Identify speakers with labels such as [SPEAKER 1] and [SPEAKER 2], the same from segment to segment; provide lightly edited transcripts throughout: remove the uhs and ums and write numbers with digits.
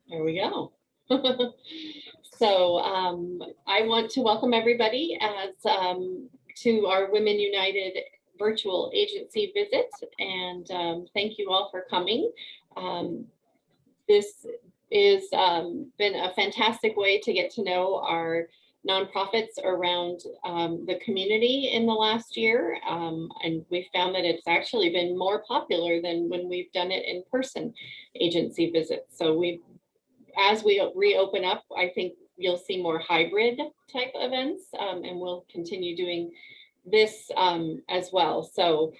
[SPEAKER 1] There we go. So I want to welcome everybody as to our Women United virtual agency visit, and thank you all for coming. This is been a fantastic way to get to know our nonprofits around the community in the last year, and we found that it's actually been more popular than when we've done it in person agency visits. So as we reopen up, I think you'll see more hybrid type events, and we'll continue doing this as well. So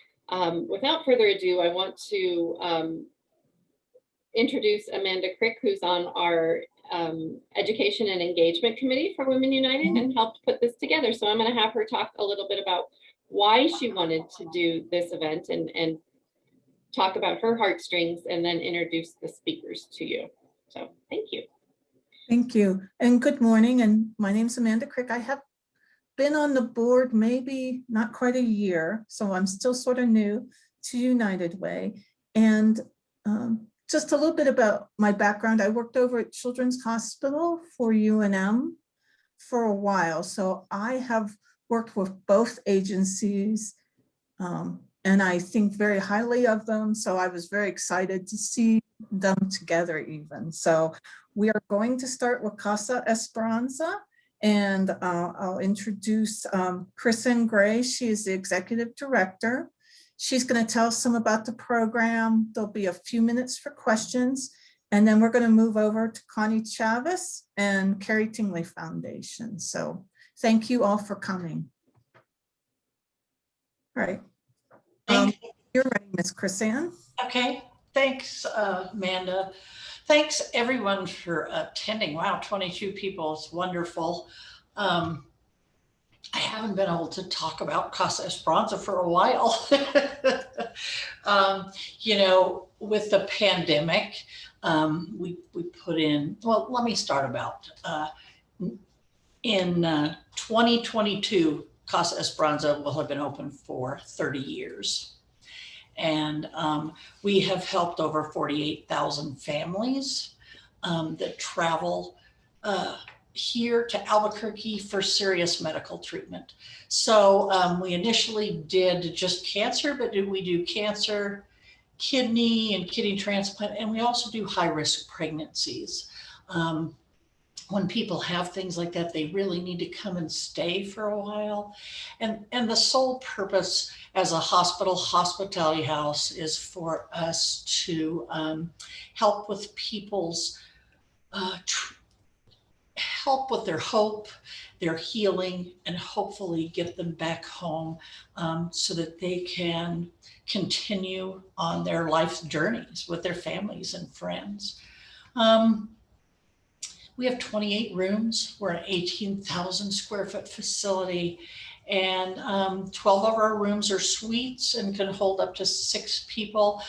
[SPEAKER 1] without further ado, I want to introduce Amanda Crick, who's on our Education and Engagement Committee for Women United and helped put this together. So I'm going to have her talk a little bit about why she wanted to do this event and talk about her heartstrings, and then introduce the speakers to you. So thank you.
[SPEAKER 2] Thank you, and good morning. And my name's Amanda Crick. I have been on the board maybe not quite a year, so I'm still sort of new to United Way. And just a little bit about my background. I worked over at Children's Hospital for UNM for a while, so I have worked with both agencies, and I think very highly of them. So I was very excited to see them together even. So we are going to start with Casa Esperanza, and I'll introduce Kristen Gray. She is the executive director. She's going to tell us some about the program. There'll be a few minutes for questions, and then we're going to move over to Connie Chavez and Carrie Tingley Foundation. So thank you all for coming. All right. You're ready, Ms. Chrisanne.
[SPEAKER 3] Okay, thanks, Amanda. Thanks everyone for attending. Wow, 22 people, it's wonderful. I haven't been able to talk about Casa Esperanza for a while. You know, with the pandemic, we put in, well, let me start about, in 2022, Casa Esperanza will have been open for 30 years. And we have helped over 48,000 families that travel here to Albuquerque for serious medical treatment. So we initially did just cancer, but we do cancer, kidney and kidney transplant, and we also do high-risk pregnancies. When people have things like that, they really need to come and stay for a while. And the sole purpose as a hospitality house is for us to help with people's, help with their hope, their healing, and hopefully get them back home so that they can continue on their life's journeys with their families and friends. We have 28 rooms. We're an 18,000 square foot facility, and 12 of our rooms are suites and can hold up to 6 people.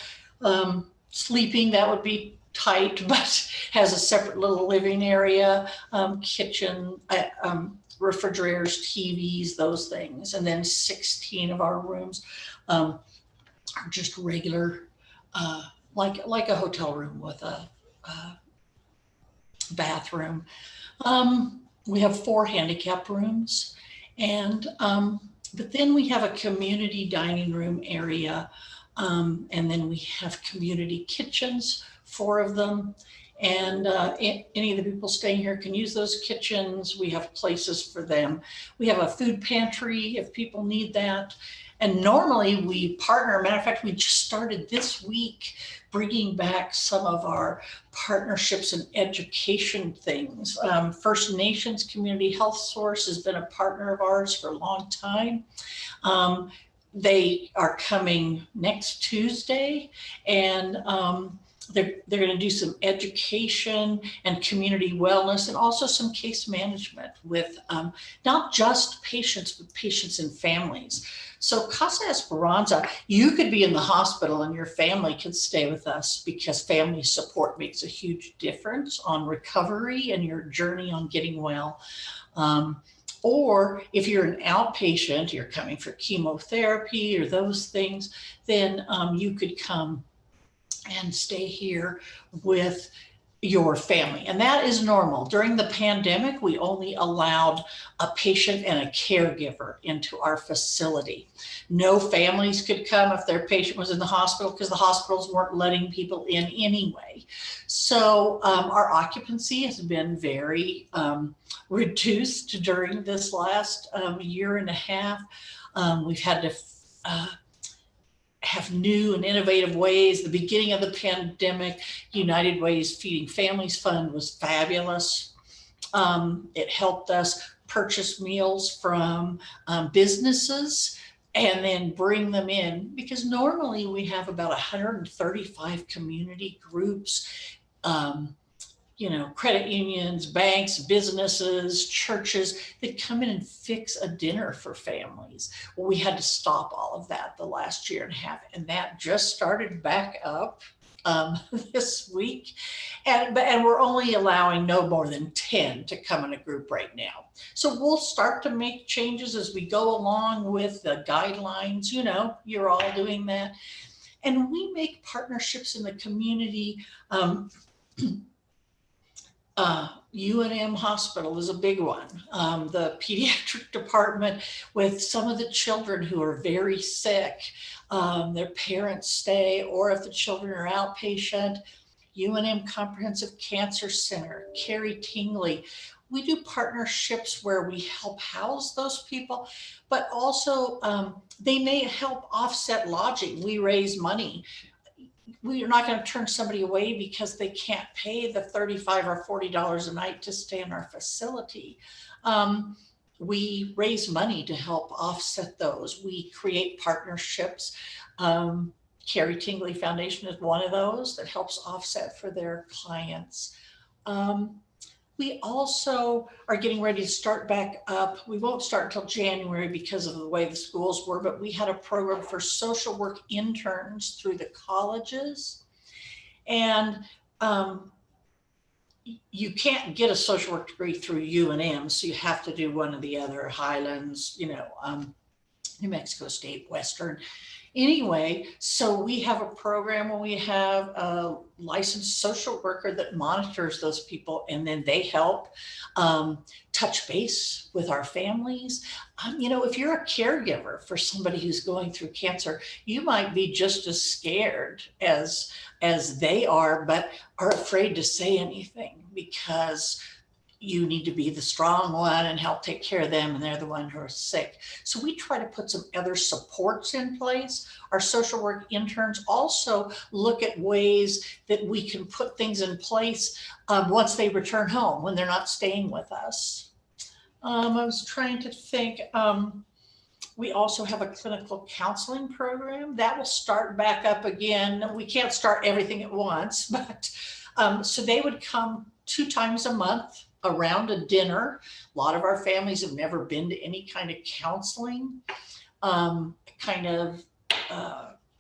[SPEAKER 3] Sleeping, that would be tight, but has a separate little living area, kitchen, refrigerators, TVs, those things. And then 16 of our rooms are just regular, like a hotel room with a bathroom. We have 4 handicap rooms, and but then we have a community dining room area, and then we have community kitchens, 4 of them, and any of the people staying here can use those kitchens. We have places for them. We have a food pantry if people need that. And normally we partner, matter of fact, we just started this week bringing back some of our partnerships and education things. First Nations Community Health Source has been a partner of ours for a long time. They are coming next Tuesday, and they're going to do some education and community wellness, and also some case management with not just patients, but patients and families. So Casa Esperanza, you could be in the hospital and your family could stay with us, because family support makes a huge difference on recovery and your journey on getting well. Or if you're an outpatient, you're coming for chemotherapy or those things, then you could come and stay here with your family. And that is normal. During the pandemic, we only allowed a patient and a caregiver into our facility. No families could come if their patient was in the hospital because the hospitals weren't letting people in anyway. So our occupancy has been very reduced during this last year and a half. We've had to have new and innovative ways. The beginning of the pandemic, United Way's Feeding Families Fund was fabulous. It helped us purchase meals from businesses and then bring them in, because normally we have about 135 community groups, credit unions, banks, businesses, churches that come in and fix a dinner for families. Well, we had to stop all of that the last year and a half, and that just started back up this week. And we're only allowing no more than 10 to come in a group right now. So we'll start to make changes as we go along with the guidelines. You're all doing that. And we make partnerships in the community. UNM Hospital is a big one. The pediatric department with some of the children who are very sick, their parents stay, or if the children are outpatient, UNM Comprehensive Cancer Center, Carrie Tingley. We do partnerships where we help house those people, but also they may help offset lodging. We raise money. We are not going to turn somebody away because they can't pay the $35 or $40 a night to stay in our facility. We raise money to help offset those. We create partnerships. Carrie Tingley Foundation is one of those that helps offset for their clients. We also are getting ready to start back up. We won't start until January because of the way the schools were, but we had a program for social work interns through the colleges. And you can't get a social work degree through UNM, so you have to do one of the other, Highlands, New Mexico State, Western. Anyway, so we have a program where we have a licensed social worker that monitors those people, and then they help touch base with our families. If you're a caregiver for somebody who's going through cancer, you might be just as scared as they are, but are afraid to say anything because you need to be the strong one and help take care of them, and they're the one who are sick. So we try to put some other supports in place. Our social work interns also look at ways that we can put things in place once they return home, when they're not staying with us. I was trying to think, we also have a clinical counseling program that will start back up again. We can't start everything at once, but so they would come 2 times a month around a dinner. A lot of our families have never been to any kind of counseling.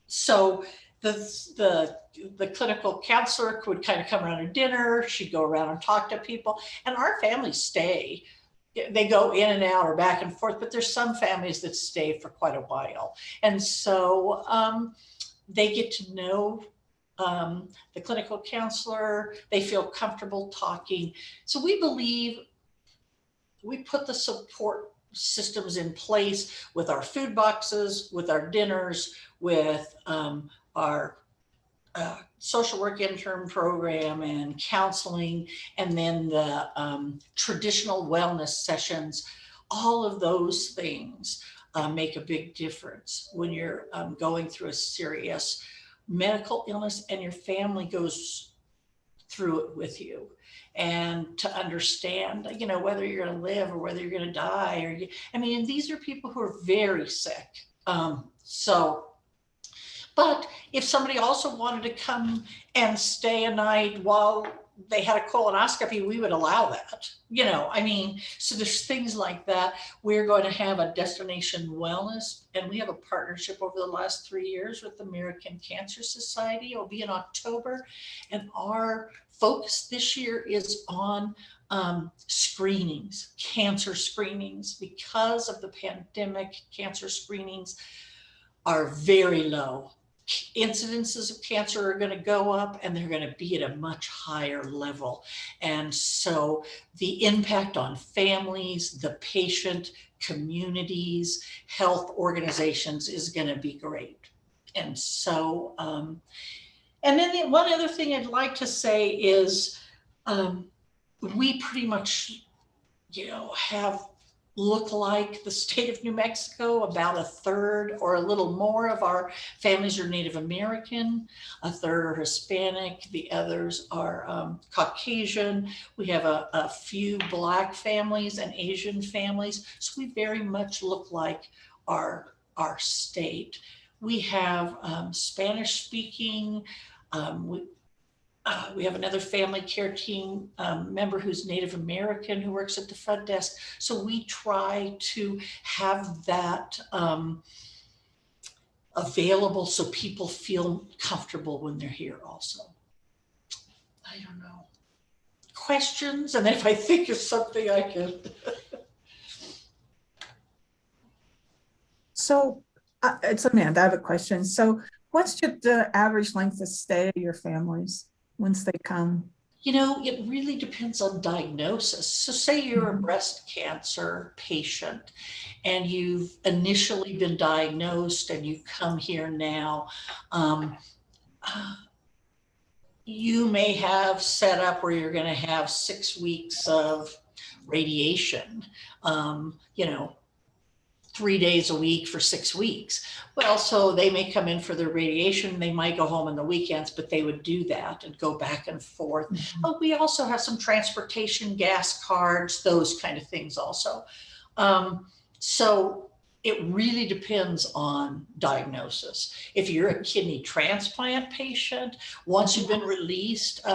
[SPEAKER 3] So the clinical counselor would kind of come around a dinner. She'd go around and talk to people, and our families stay. They go in and out or back and forth, but there's some families that stay for quite a while. And so they get to know the clinical counselor. They feel comfortable talking. So we believe we put the support systems in place with our food boxes, with our dinners, with our social work intern program and counseling, and then the traditional wellness sessions. All of those things make a big difference when you're going through a serious medical illness and your family goes through it with you. And to understand, whether you're going to live or whether you're going to die, and these are people who are very sick. But if somebody also wanted to come and stay a night while they had a colonoscopy, we would allow that, so there's things like that. We're going to have a destination wellness, and we have a partnership over the last 3 years with the American Cancer Society. It'll be in October, and our focus this year is on screenings, cancer screenings. Because of the pandemic, cancer screenings are very low. incidences of cancer are going to go up, and they're going to be at a much higher level. And so the impact on families, the patient, communities, health organizations is going to be great. And so, and then one other thing I'd like to say is we pretty much, have look like the state of New Mexico. About a third or a little more of our families are Native American, a third are Hispanic, the others are Caucasian. We have a few Black families and Asian families. So we very much look like our state. We have Spanish speaking. We have another family care team member who's Native American who works at the front desk. So we try to have that available so people feel comfortable when they're here also. I don't know. Questions? And then if I think of something, I can.
[SPEAKER 2] So it's Amanda, I have a question. So what's the average length of stay of your families once they come?
[SPEAKER 3] It really depends on diagnosis. So say you're a breast cancer patient and you've initially been diagnosed and you come here now, you may have set up where you're going to have 6 weeks of radiation, 3 days a week for 6 weeks. Well, so they may come in for their radiation. They might go home on the weekends, but they would do that and go back and forth. But we also have some transportation, gas cards, those kind of things also. So it really depends on diagnosis. If you're a kidney transplant patient, once you've been released,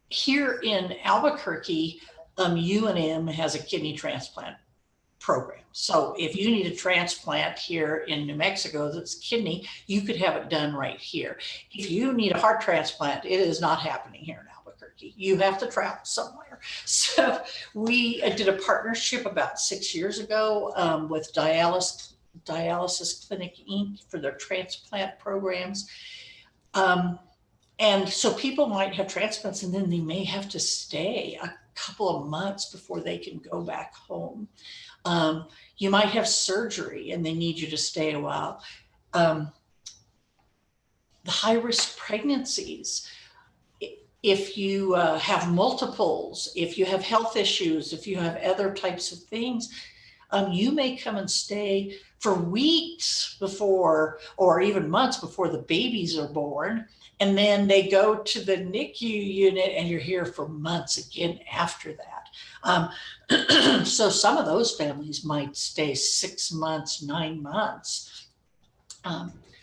[SPEAKER 3] here in Albuquerque, UNM has a kidney transplant program. So if you need a transplant here in New Mexico that's kidney, you could have it done right here. If you need a heart transplant, it is not happening here in Albuquerque. You have to travel somewhere. So we did a partnership about 6 years ago with Dialysis Clinic Inc. for their transplant programs. And so people might have transplants and then they may have to stay a couple of months before they can go back home. You might have surgery and they need you to stay a while. The high-risk pregnancies, if you have multiples, if you have health issues, if you have other types of things, you may come and stay for weeks before, or even months before the babies are born. And then they go to the NICU unit and you're here for months again after that. So some of those families might stay 6 months, 9 months.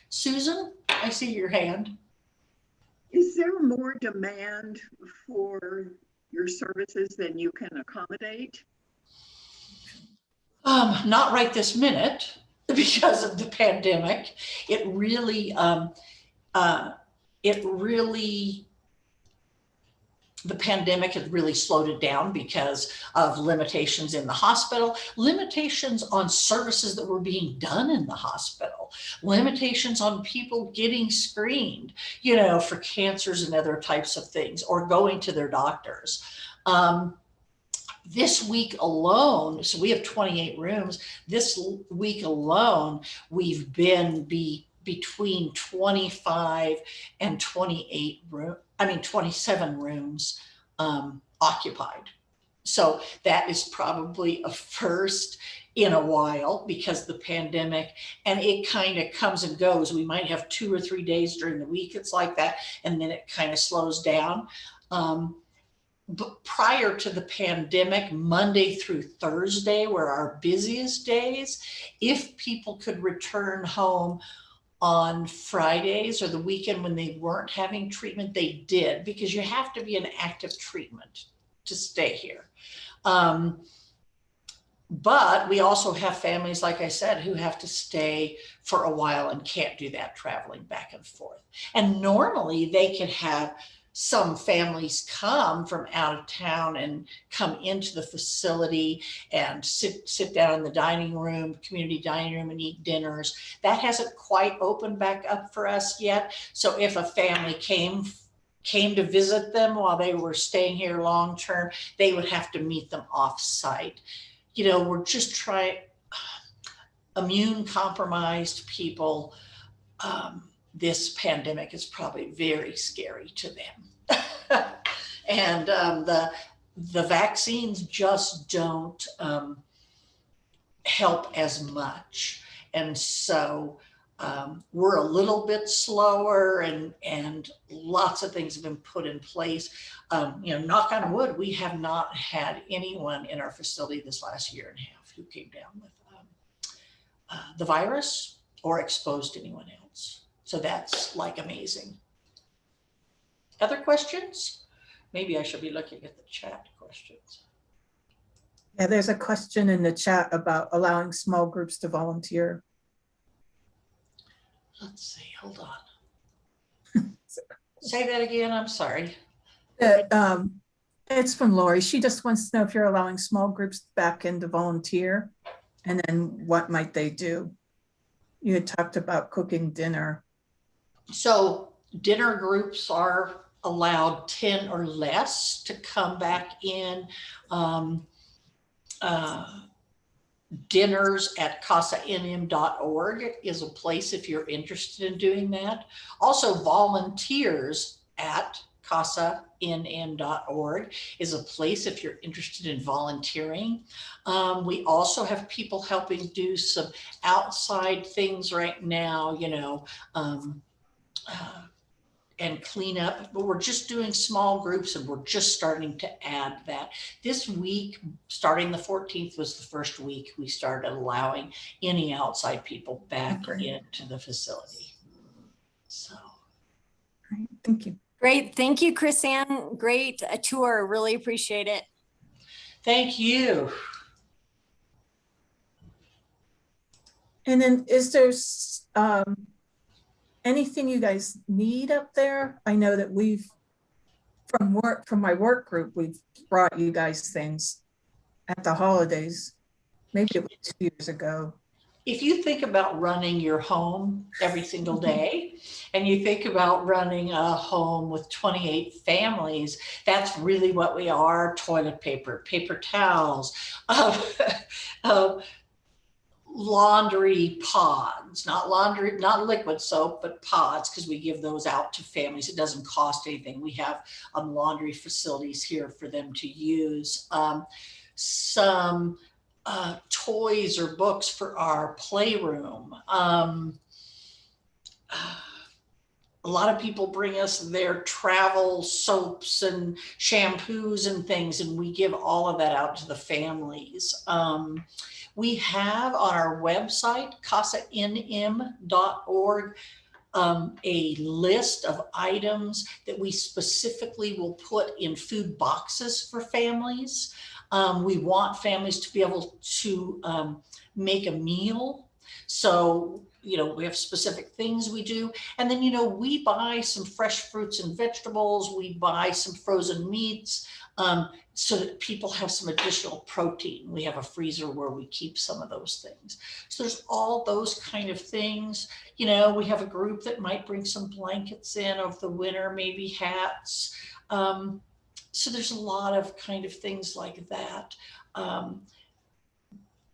[SPEAKER 3] Susan, I see your hand.
[SPEAKER 4] Is there more demand for your services than you can accommodate?
[SPEAKER 3] Not right this minute because of the pandemic. The pandemic has really slowed it down because of limitations in the hospital, limitations on services that were being done in the hospital, limitations on people getting screened, for cancers and other types of things, or going to their doctors. This week alone, so we have 28 rooms. This week alone, we've been between 25 and 27 rooms occupied. So that is probably a first in a while because of the pandemic, and it kind of comes and goes. We might have 2 or 3 days during the week it's like that, and then it kind of slows down. But prior to the pandemic, Monday through Thursday were our busiest days. If people could return home on Fridays or the weekend when they weren't having treatment, they did, because you have to be in active treatment to stay here. But we also have families, like I said, who have to stay for a while and can't do that traveling back and forth. And normally they can have some families come from out of town and come into the facility and sit down in the dining room, community dining room, and eat dinners. That hasn't quite opened back up for us yet. So if a family came to visit them while they were staying here long term, they would have to meet them off site. You know, we're just trying, immune compromised people, this pandemic is probably very scary to them. And the vaccines just don't help as much. And so we're a little bit slower, and lots of things have been put in place. You know, knock on wood, we have not had anyone in our facility this last year and a half who came down with the virus or exposed anyone else. So that's like amazing. Other questions? Maybe I should be looking at the chat questions.
[SPEAKER 2] Yeah, there's a question in the chat about allowing small groups to volunteer.
[SPEAKER 3] Let's see, hold on. Say that again, I'm sorry.
[SPEAKER 2] It's from Lori. She just wants to know if you're allowing small groups back in to volunteer, and then what might they do? You had talked about cooking dinner.
[SPEAKER 3] So dinner groups are allowed 10 or less to come back in. Dinners at casanm.org is a place if you're interested in doing that. Also, volunteers at casanm.org is a place if you're interested in volunteering. We also have people helping do some outside things right now, you know, and clean up, but we're just doing small groups, and we're just starting to add that. This week, starting the 14th, was the first week we started allowing any outside people back into the facility. So.
[SPEAKER 2] Great, thank you.
[SPEAKER 5] Great, thank you, Chris-Ann. Great tour, really appreciate it.
[SPEAKER 3] Thank you.
[SPEAKER 2] And then is there anything you guys need up there? I know that we've, from my work group, we've brought you guys things at the holidays. Maybe it was 2 years ago.
[SPEAKER 3] If you think about running your home every single day, and you think about running a home with 28 families, that's really what we are. Toilet paper, paper towels, laundry pods, not liquid soap, but pods, because we give those out to families. It doesn't cost anything. We have laundry facilities here for them to use. Some toys or books for our playroom. A lot of people bring us their travel soaps and shampoos and things, and we give all of that out to the families. We have on our website, casanm.org, a list of items that we specifically will put in food boxes for families. We want families to be able to make a meal. So, you know, we have specific things we do. And then, you know, we buy some fresh fruits and vegetables. We buy some frozen meats so that people have some additional protein. We have a freezer where we keep some of those things. So there's all those kind of things. You know, we have a group that might bring some blankets in over the winter, maybe hats. So there's a lot of kind of things like that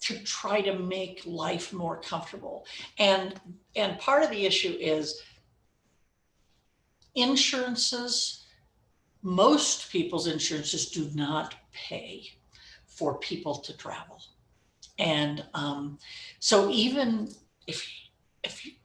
[SPEAKER 3] to try to make life more comfortable. And part of the issue is insurances. Most people's insurances do not pay for people to travel. And so even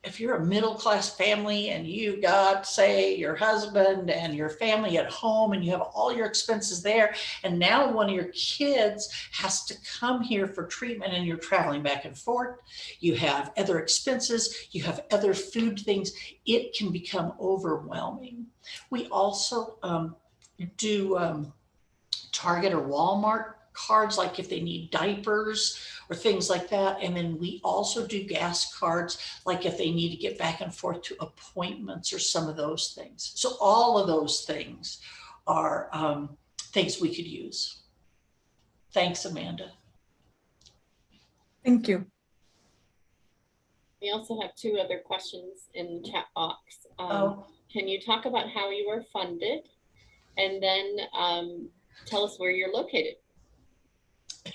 [SPEAKER 3] if you're a middle-class family and you got, say, your husband and your family at home and you have all your expenses there, and now one of your kids has to come here for treatment and you're traveling back and forth, you have other expenses, you have other food things, it can become overwhelming. We also do Target or Walmart cards, like if they need diapers or things like that. And then we also do gas cards, like if they need to get back and forth to appointments or some of those things. So all of those things are things we could use. Thanks, Amanda.
[SPEAKER 2] Thank you.
[SPEAKER 1] We also have two other questions in the chat box.
[SPEAKER 3] Oh.
[SPEAKER 1] Can you talk about how you are funded? And then tell us where you're located.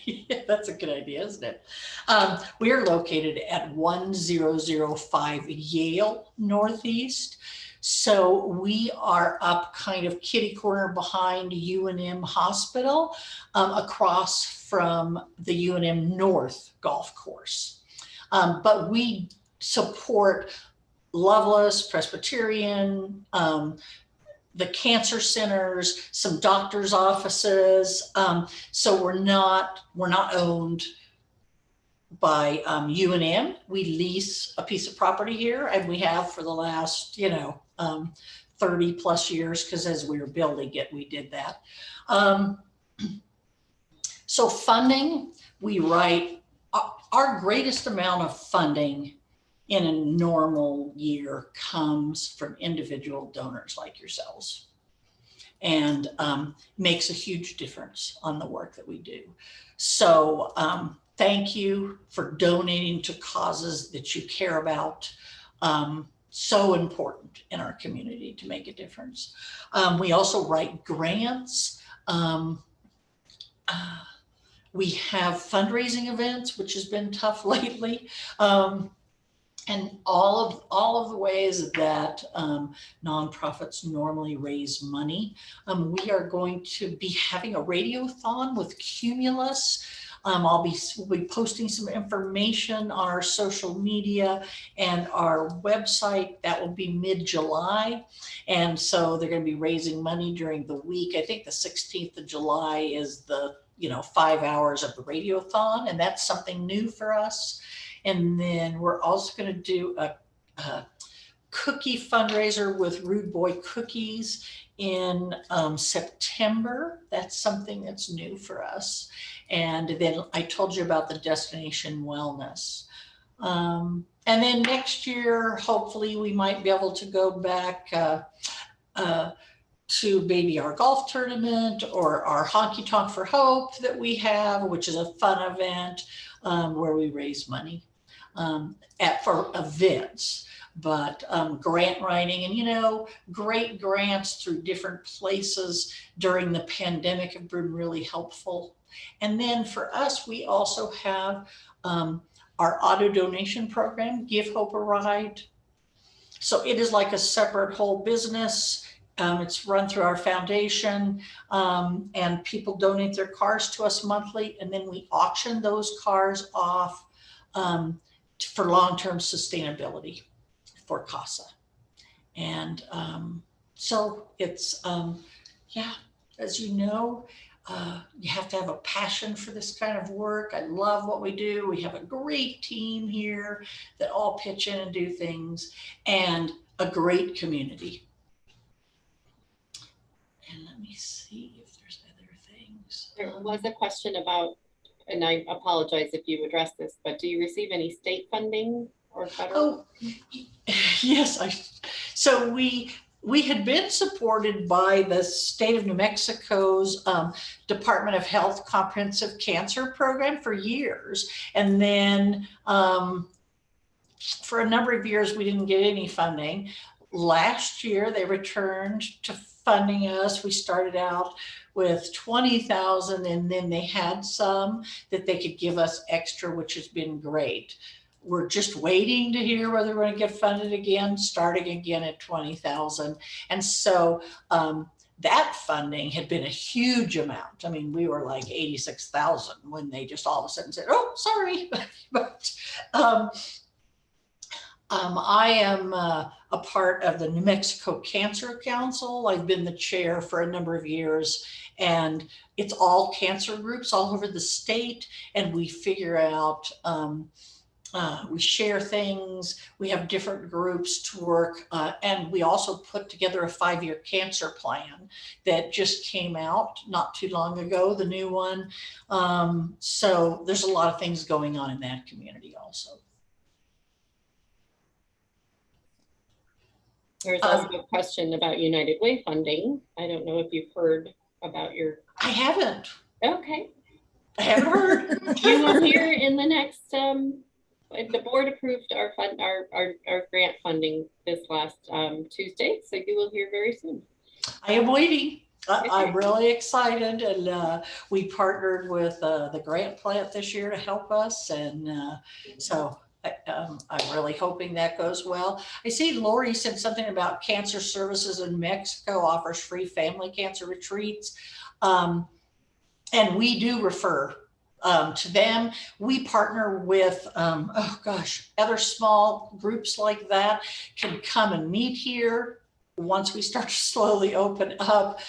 [SPEAKER 3] Yeah, that's a good idea, isn't it? We are located at 1005 Yale Northeast. So we are up kind of kitty corner behind UNM Hospital, across from the UNM North Golf Course. But we support Loveless, Presbyterian, the cancer centers, some doctors' offices. So we're not owned by UNM. We lease a piece of property here, and we have for the last 30 plus years, because as we were building it, we did that. So funding, we write our greatest amount of funding in a normal year comes from individual donors like yourselves, and makes a huge difference on the work that we do. So thank you for donating to causes that you care about. So important in our community to make a difference. We also write grants. We have fundraising events, which has been tough lately. And all of the ways that nonprofits normally raise money. We are going to be having a radiothon with Cumulus. We'll be posting some information on our social media and our website. That will be mid-July. And so they're going to be raising money during the week. I think the 16th of July is the 5 hours of the radiothon, and that's something new for us. And then we're also going to do a cookie fundraiser with Rude Boy Cookies in September. That's something that's new for us. And then I told you about the Destination Wellness. And then next year, hopefully we might be able to go back to maybe our golf tournament or our Honky Tonk for Hope that we have, which is a fun event where we raise money for events. But grant writing and, great grants through different places during the pandemic have been really helpful. And then for us, we also have our auto donation program, Give Hope a Ride. So it is like a separate whole business. It's run through our foundation, and people donate their cars to us monthly, and then we auction those cars off for long-term sustainability for Casa. And so it's, as you know, you have to have a passion for this kind of work. I love what we do. We have a great team here that all pitch in and do things, and a great community. And let me see if there's other things.
[SPEAKER 1] There was a question about, and I apologize if you addressed this, but do you receive any state funding or federal?
[SPEAKER 3] Oh, yes. So we had been supported by the state of New Mexico's Department of Health Comprehensive Cancer Program for years. And then for a number of years, we didn't get any funding. Last year, they returned to funding us. We started out with 20,000, and then they had some that they could give us extra, which has been great. We're just waiting to hear whether we're going to get funded again, starting again at 20,000. And so that funding had been a huge amount. I mean, we were like 86,000 when they just all of a sudden said, oh, sorry. But I am a part of the New Mexico Cancer Council. I've been the chair for a number of years, and it's all cancer groups all over the state. And we figure out We share things, we have different groups to work, and we also put together a 5-year cancer plan that just came out not too long ago, the new one. So there's a lot of things going on in that community also.
[SPEAKER 1] There's also a question about United Way funding. I don't know if you've heard about your.
[SPEAKER 3] I haven't.
[SPEAKER 1] Okay.
[SPEAKER 3] I haven't heard.
[SPEAKER 1] You will hear in the next, the board approved our grant funding this last Tuesday, so you will hear very soon.
[SPEAKER 3] I am waiting. I'm really excited, and we partnered with the grant plant this year to help us, and so I'm really hoping that goes well. I see Lori said something about Cancer Services in Mexico offers free family cancer retreats, and we do refer to them. We partner with, other small groups like that can come and meet here once we start to slowly open up.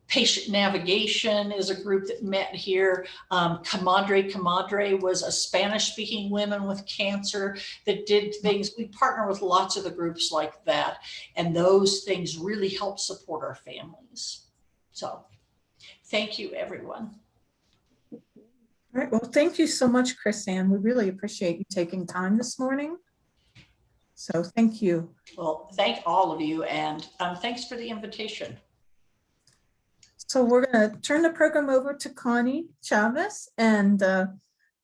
[SPEAKER 3] Patient Navigation is a group that met here. Comadre was a Spanish-speaking women with cancer that did things. We partner with lots of the groups like that, and those things really help support our families. So thank you, everyone.
[SPEAKER 2] All right, well, thank you so much, Chris Ann. We really appreciate you taking time this morning. So thank you.
[SPEAKER 3] Well, thank all of you, and thanks for the invitation.
[SPEAKER 2] So we're going to turn the program over to Connie Chavez and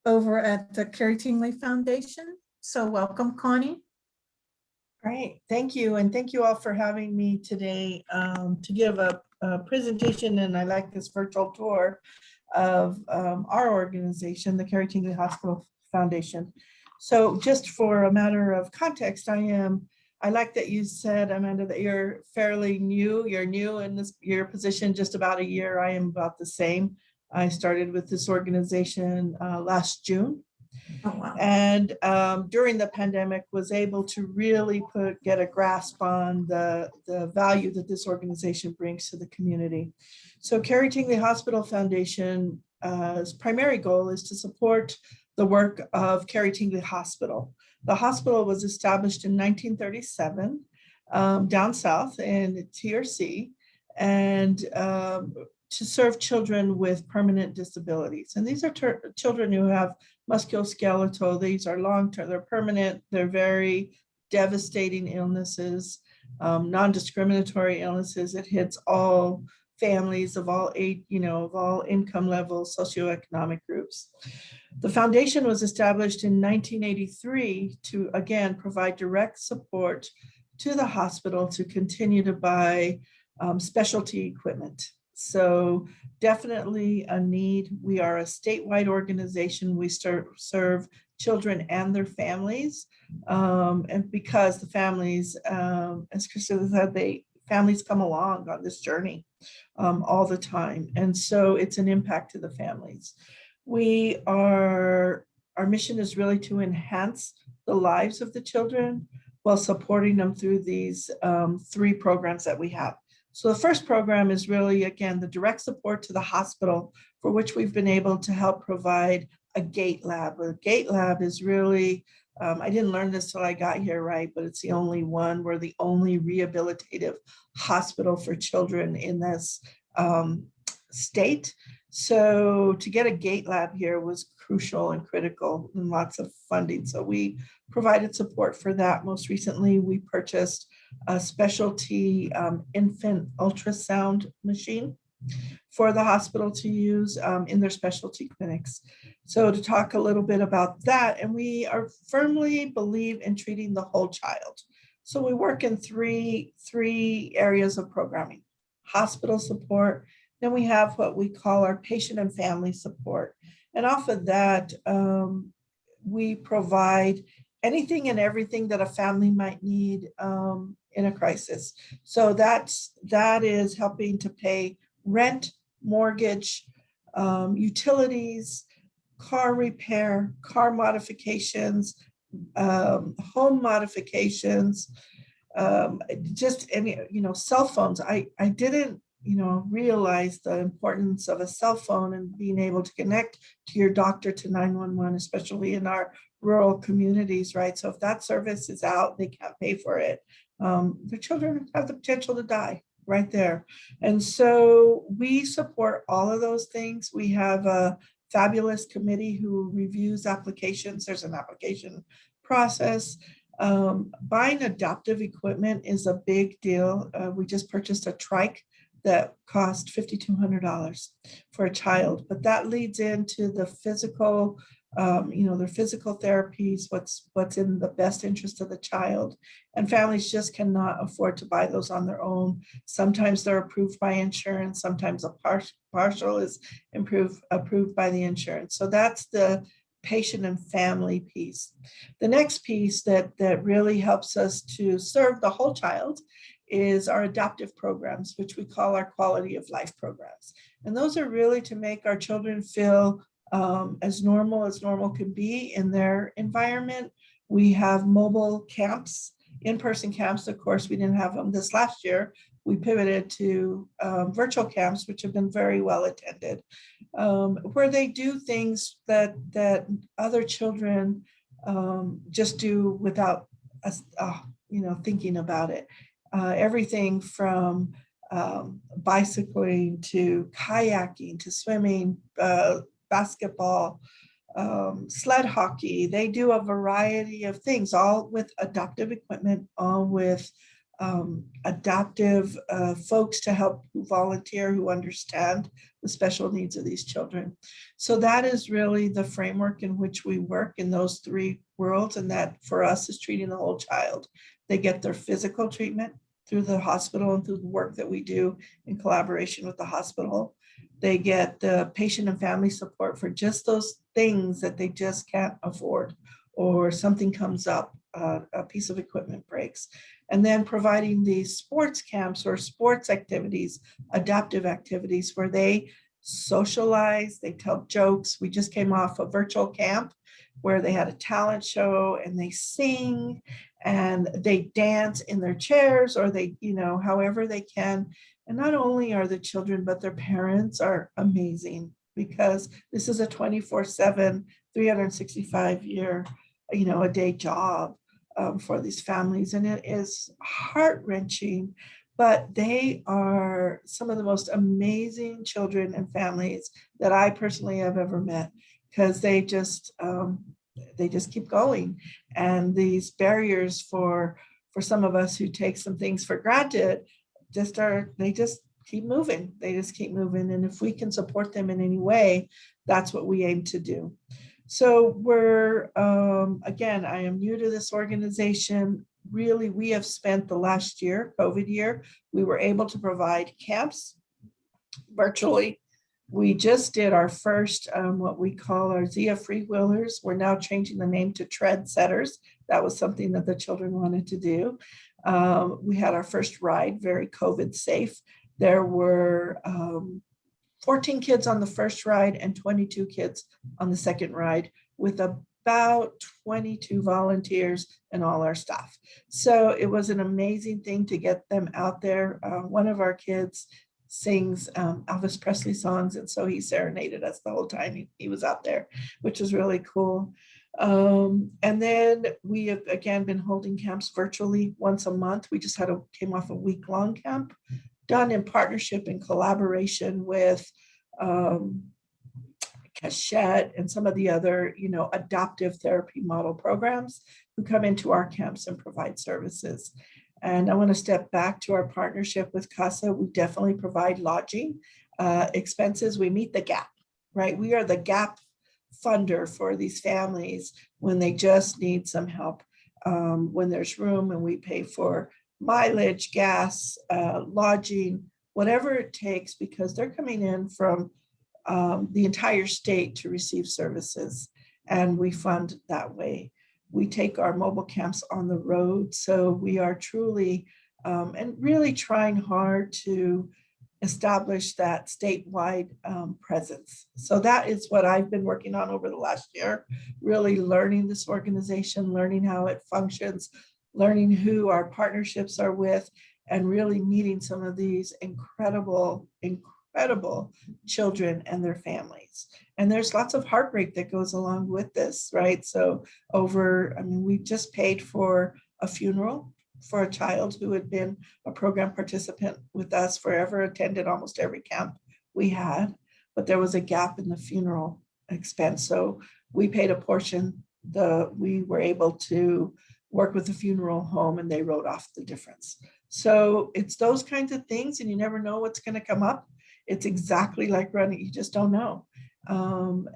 [SPEAKER 2] over at the Carrie Tingley Foundation. So welcome, Connie.
[SPEAKER 6] Great, thank you. And thank you all for having me today to give a presentation, and I like this virtual tour of our organization, the Carrie Tingley Hospital Foundation. So just for a matter of context, I like that you said, Amanda, that you're fairly new. You're new in your position, just about a year. I am about the same. I started with this organization last June.
[SPEAKER 2] Oh, wow.
[SPEAKER 6] And during the pandemic was able to really get a grasp on the value that this organization brings to the community. So Carrie Tingley Hospital Foundation's primary goal is to support the work of Carrie Tingley Hospital. The hospital was established in 1937 down south in TRC, and to serve children with permanent disabilities. And these are children who have musculoskeletal. These are long-term, they're permanent, they're very devastating illnesses, non-discriminatory illnesses. It hits all families of all age, of all income levels, socioeconomic groups. The foundation was established in 1983 to, again, provide direct support to the hospital to continue to buy specialty equipment. So definitely a need. We are a statewide organization. We serve children and their families. And because the families, as Krista said, families come along on this journey all the time. And so it's an impact to the families. Our mission is really to enhance the lives of the children while supporting them through these 3 programs that we have. So the first program is really, again, the direct support to the hospital, for which we've been able to help provide a gait lab. A gait lab is really, I didn't learn this till I got here, right? But it's the only one. We're the only rehabilitative hospital for children in this state. So to get a gait lab here was crucial and critical, and lots of funding. So we provided support for that. Most recently, we purchased a specialty infant ultrasound machine for the hospital to use in their specialty clinics. So to talk a little bit about that, and we are firmly believe in treating the whole child. So we work in three areas of programming: hospital support, then we have what we call our patient and family support. And off of that, we provide anything and everything that a family might need in a crisis. So that is helping to pay rent, mortgage, utilities, car repair, car modifications, home modifications, just any, cell phones. I didn't realize the importance of a cell phone and being able to connect to your doctor, to 911, especially in our rural communities, right? So if that service is out, they can't pay for it. The children have the potential to die right there. And so we support all of those things. We have a fabulous committee who reviews applications. There's an application process. Buying adoptive equipment is a big deal. We just purchased a trike that cost $5,200 for a child, but that leads into the physical, their physical therapies, what's in the best interest of the child. And families just cannot afford to buy those on their own. Sometimes they're approved by insurance, sometimes a partial is approved by the insurance. So that's the patient and family piece. The next piece that really helps us to serve the whole child is our adoptive programs, which we call our quality of life programs. And those are really to make our children feel as normal can be in their environment. We have mobile camps, in-person camps. Of course, we didn't have them this last year. We pivoted to virtual camps, which have been very well attended, where they do things that other children just do without us, thinking about it. Everything from bicycling to kayaking to swimming, basketball, sled hockey. They do a variety of things, all with adoptive equipment, all with adoptive folks to help who volunteer, who understand the special needs of these children. So that is really the framework in which we work in those three worlds. And that for us is treating the whole child. They get their physical treatment through the hospital and through the work that we do in collaboration with the hospital. They get the patient and family support for just those things that they just can't afford, or something comes up, a piece of equipment breaks. And then providing these sports camps or sports activities, adaptive activities where they socialize, they tell jokes. We just came off a virtual camp where they had a talent show and they sing and they dance in their chairs, or they, however they can. And not only are the children, but their parents are amazing, because this is a 24/7, 365 a day job for these families. And it is heart-wrenching, but they are some of the most amazing children and families that I personally have ever met, because they just keep going. And these barriers for some of us who take some things for granted, they just keep moving. They just keep moving. And if we can support them in any way, that's what we aim to do. So we're, again, I am new to this organization. Really, we have spent the last year, COVID year, we were able to provide camps virtually. We just did our first, what we call our Zia Freewheelers. We're now changing the name to Tread Setters. That was something that the children wanted to do. We had our first ride, very COVID safe. There were 14 kids on the first ride and 22 kids on the second ride, with about 22 volunteers and all our staff. So it was an amazing thing to get them out there. One of our kids sings Elvis Presley songs, and so he serenaded us the whole time he was out there, which is really cool. And then we have again been holding camps virtually once a month. We just came off a week-long camp done in partnership and collaboration with Cachette and some of the other, adoptive therapy model programs who come into our camps and provide services. And I want to step back to our partnership with Casa. We definitely provide lodging expenses. We meet the gap, right? We are the gap funder for these families when they just need some help. When there's room, and we pay for mileage, gas, lodging, whatever it takes, because they're coming in from the entire state to receive services, and we fund that way. We take our mobile camps on the road, so we are truly and really trying hard to establish that statewide presence. So that is what I've been working on over the last year, really learning this organization, learning how it functions, learning who our partnerships are with, and really meeting some of these incredible incredible children and their families. And there's lots of heartbreak that goes along with this, right? So I mean, we just paid for a funeral for a child who had been a program participant with us forever, attended almost every camp we had, but there was a gap in the funeral expense. So we paid a portion. We were able to work with the funeral home and they wrote off the difference. So it's those kinds of things, and you never know what's going to come up. It's exactly like running, you just don't know.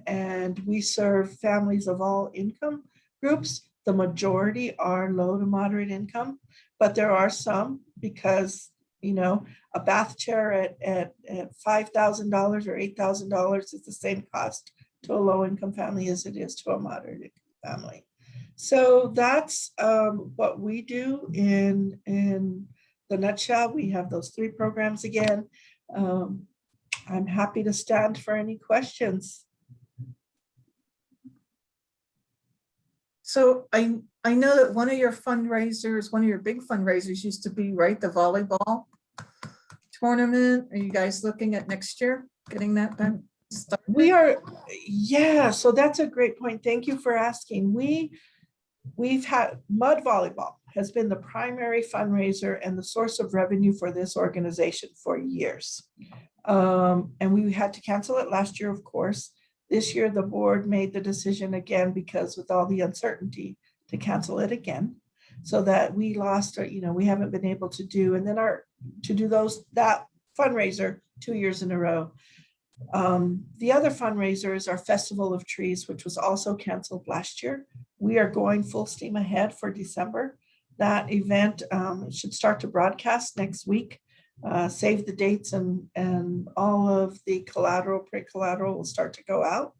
[SPEAKER 6] And we serve families of all income groups. The majority are low to moderate income, but there are some, because, you know, a bath chair at $5,000 or $8,000 is the same cost to a low income family as it is to a moderate income family. So that's what we do in the nutshell. We have those 3 programs again. I'm happy to stand for any questions.
[SPEAKER 2] So I know that one of your big fundraisers used to be, right, the volleyball tournament. Are you guys looking at next year, getting that done?
[SPEAKER 6] We are, yeah, so that's a great point. Thank you for asking. We've had mud volleyball has been the primary fundraiser and the source of revenue for this organization for years. And we had to cancel it last year, of course. This year, the board made the decision again, because with all the uncertainty, to cancel it again, so that we lost, we haven't been able to do, and then that fundraiser 2 years in a row. The other fundraiser is our Festival of Trees, which was also canceled last year. We are going full steam ahead for December. That event should start to broadcast next week. Save the dates, and all of the pre-collateral will start to go out.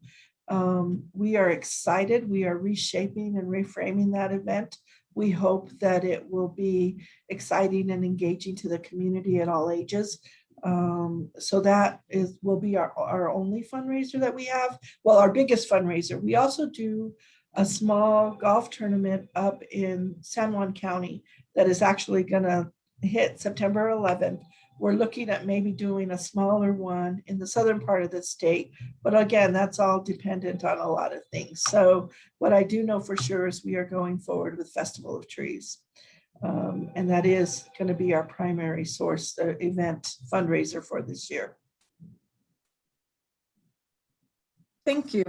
[SPEAKER 6] We are excited. We are reshaping and reframing that event. We hope that it will be exciting and engaging to the community at all ages. So that will be our only fundraiser that we have. Well, our biggest fundraiser. We also do a small golf tournament up in San Juan County that is actually going to hit September 11th. We're looking at maybe doing a smaller one in the southern part of the state, but again, that's all dependent on a lot of things. So what I do know for sure is we are going forward with Festival of Trees. And that is going to be our primary source event fundraiser for this year.
[SPEAKER 2] Thank you.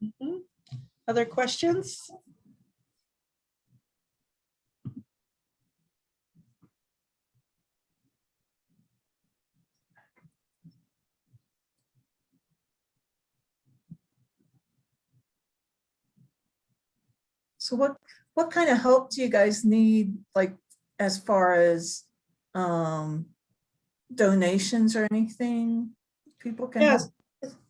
[SPEAKER 6] Mhm. Other questions?
[SPEAKER 2] So what kind of help do you guys need, like, as far as donations or anything people can help?
[SPEAKER 6] Yes.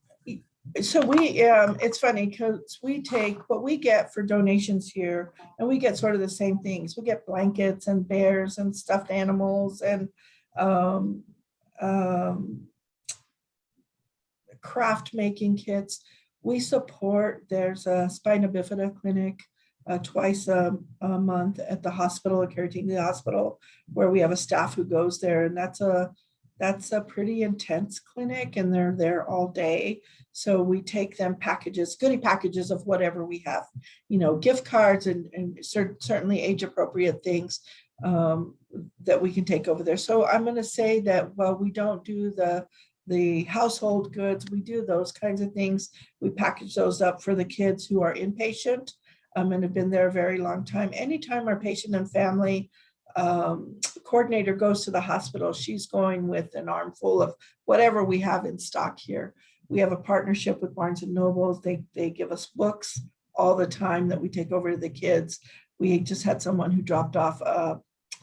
[SPEAKER 6] So it's funny because we take what we get for donations here, and we get sort of the same things. We get blankets and bears and stuffed animals and craft making kits. We support, there's a spina bifida clinic twice a month at the hospital, at Carrie Tingley Hospital, where we have a staff who goes there, and that's a pretty intense clinic, and they're there all day. So we take them goodie packages of whatever we have, gift cards and certainly age appropriate things that we can take over there. So I'm going to say that while we don't do the household goods, we do those kinds of things. We package those up for the kids who are inpatient and have been there a very long time. Anytime our patient and family coordinator goes to the hospital, she's going with an armful of whatever we have in stock here. We have a partnership with Barnes and Noble. They give us books all the time that we take over to the kids. We just had someone who dropped off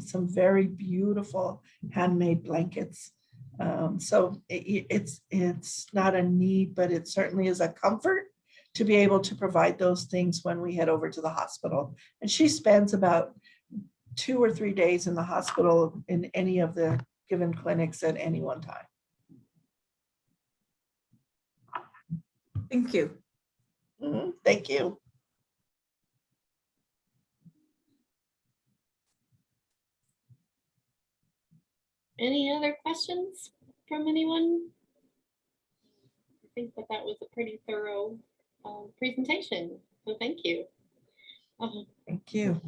[SPEAKER 6] some very beautiful handmade blankets. So it's not a need, but it certainly is a comfort to be able to provide those things when we head over to the hospital. And she spends about 2 or 3 days in the hospital in any of the given clinics at any one time.
[SPEAKER 2] Thank you.
[SPEAKER 6] Thank you.
[SPEAKER 1] Any other questions? from anyone? I think that that was a pretty thorough presentation, so thank you.
[SPEAKER 6] Thank you.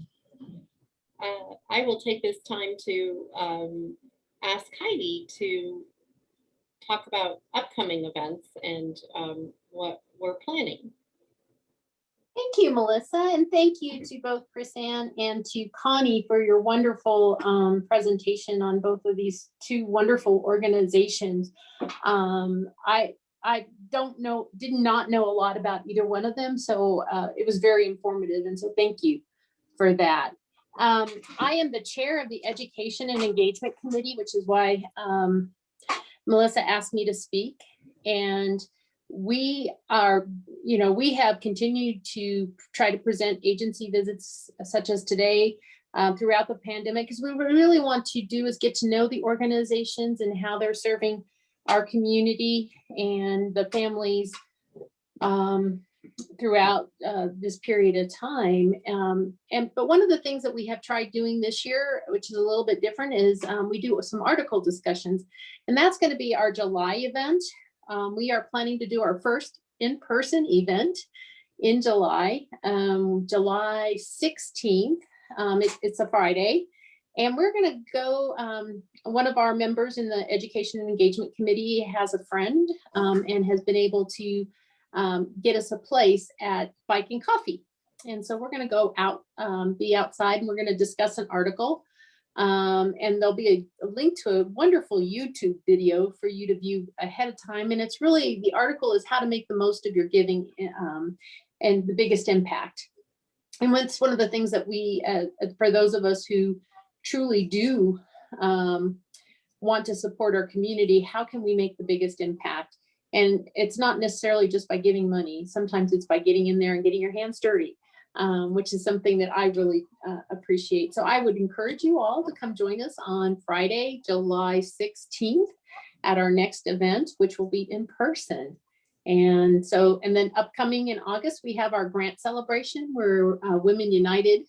[SPEAKER 1] I will take this time to ask Heidi to talk about upcoming events and what we're planning.
[SPEAKER 7] Thank you, Melissa, and thank you to both Chris Ann and to Connie for your wonderful presentation on both of these two wonderful organizations. I did not know a lot about either one of them, so it was very informative, and so thank you for that. I am the chair of the Education and Engagement Committee, which is why Melissa asked me to speak, and we are, we have continued to try to present agency visits such as today throughout the pandemic, because we really want to do is get to know the organizations and how they're serving our community and the families throughout this period of time. But one of the things that we have tried doing this year, which is a little bit different, is we do some article discussions, and that's going to be our July event. We are planning to do our first in-person event in July, July 16th. It's a Friday. And we're going to go, one of our members in the Education and Engagement Committee has a friend and has been able to get us a place at Bike and Coffee. And so we're going to go out, be outside, and we're going to discuss an article. And there'll be a link to a wonderful YouTube video for you to view ahead of time. And it's really, the article is how to make the most of your giving and the biggest impact. And it's one of the things that we, for those of us who truly do want to support our community, how can we make the biggest impact? And it's not necessarily just by giving money. Sometimes it's by getting in there and getting your hands dirty. Which is something that I really appreciate. So I would encourage you all to come join us on Friday, July 16th at our next event, which will be in person. And so, and then upcoming in August, we have our grant celebration where Women United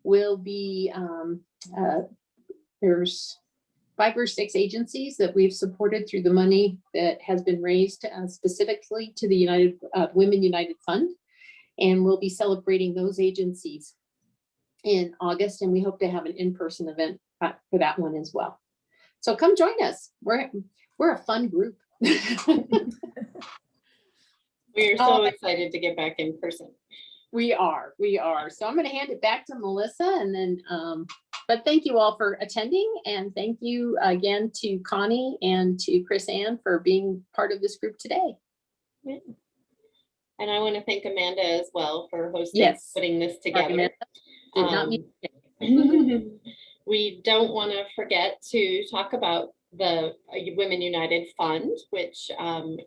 [SPEAKER 7] will be, there's 5 or 6 agencies that we've supported through the money that has been raised specifically to the Women United Fund. And we'll be celebrating those agencies in August, and we hope to have an in-person event for that one as well. So come join us. We're a fun group.
[SPEAKER 1] We are so excited to get back in person.
[SPEAKER 7] We are. So I'm going to hand it back to Melissa, and then, but thank you all for attending, and thank you again to Connie and to Chris Ann for being part of this group today.
[SPEAKER 1] Yeah. And I want to thank Amanda as well for hosting,
[SPEAKER 7] yes,
[SPEAKER 1] putting this together. We don't want to forget to talk about the Women United Fund, which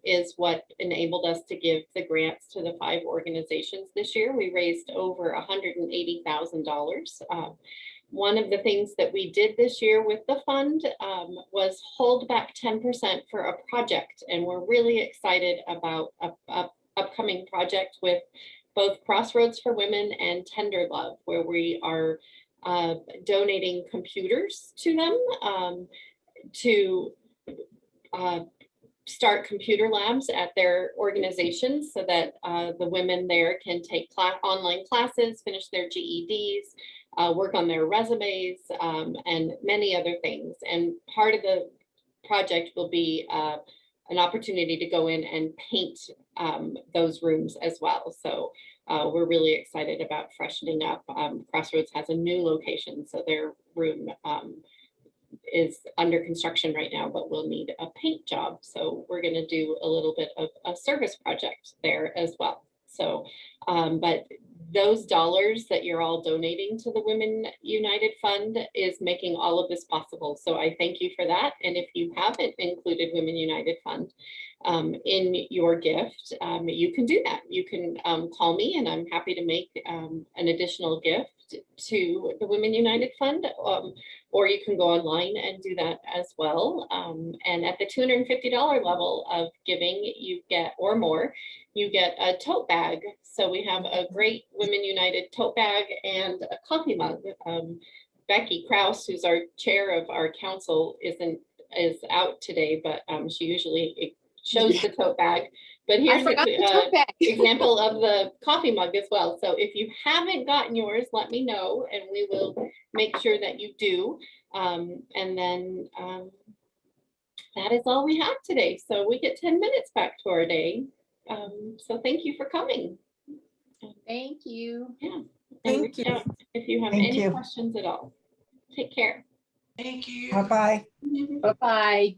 [SPEAKER 1] is what enabled us to give the grants to the 5 organizations this year. We raised over $180,000. One of the things that we did this year with the fund was hold back 10% for a project, and we're really excited about a upcoming project with both Crossroads for Women and Tender Love, where we are donating computers to them to start computer labs at their organizations so that the women there can take online classes, finish their GEDs, work on their resumes, and many other things. And part of the project will be an opportunity to go in and paint those rooms as well. So we're really excited about freshening up. Crossroads has a new location, so their room is under construction right now, but we'll need a paint job. So we're going to do a little bit of a service project there as well. So, but those dollars that you're all donating to the Women United Fund is making all of this possible. So I thank you for that. And if you haven't included Women United Fund in your gift, you can do that. You can call me and I'm happy to make an additional gift to the Women United Fund, or you can go online and do that as well. And at the $250 level of giving, you get, or more, you get a tote bag. So we have a great Women United tote bag and a coffee mug. Becky Krause, who's our chair of our council, isn't is out today, but she usually shows the tote bag. But
[SPEAKER 7] I
[SPEAKER 1] here's
[SPEAKER 7] forgot the
[SPEAKER 1] an
[SPEAKER 7] tote bag.
[SPEAKER 1] example of the coffee mug as well. So if you haven't gotten yours, let me know and we will make sure that you do. And then that is all we have today. So we get 10 minutes back to our day. So thank you for coming.
[SPEAKER 7] Thank you.
[SPEAKER 1] Yeah. And
[SPEAKER 2] Thank
[SPEAKER 1] reach
[SPEAKER 2] you.
[SPEAKER 1] out if you have
[SPEAKER 6] Thank
[SPEAKER 1] any
[SPEAKER 6] you.
[SPEAKER 1] questions at all. Take care.
[SPEAKER 3] Thank you.
[SPEAKER 6] Bye-bye.
[SPEAKER 7] Bye-bye.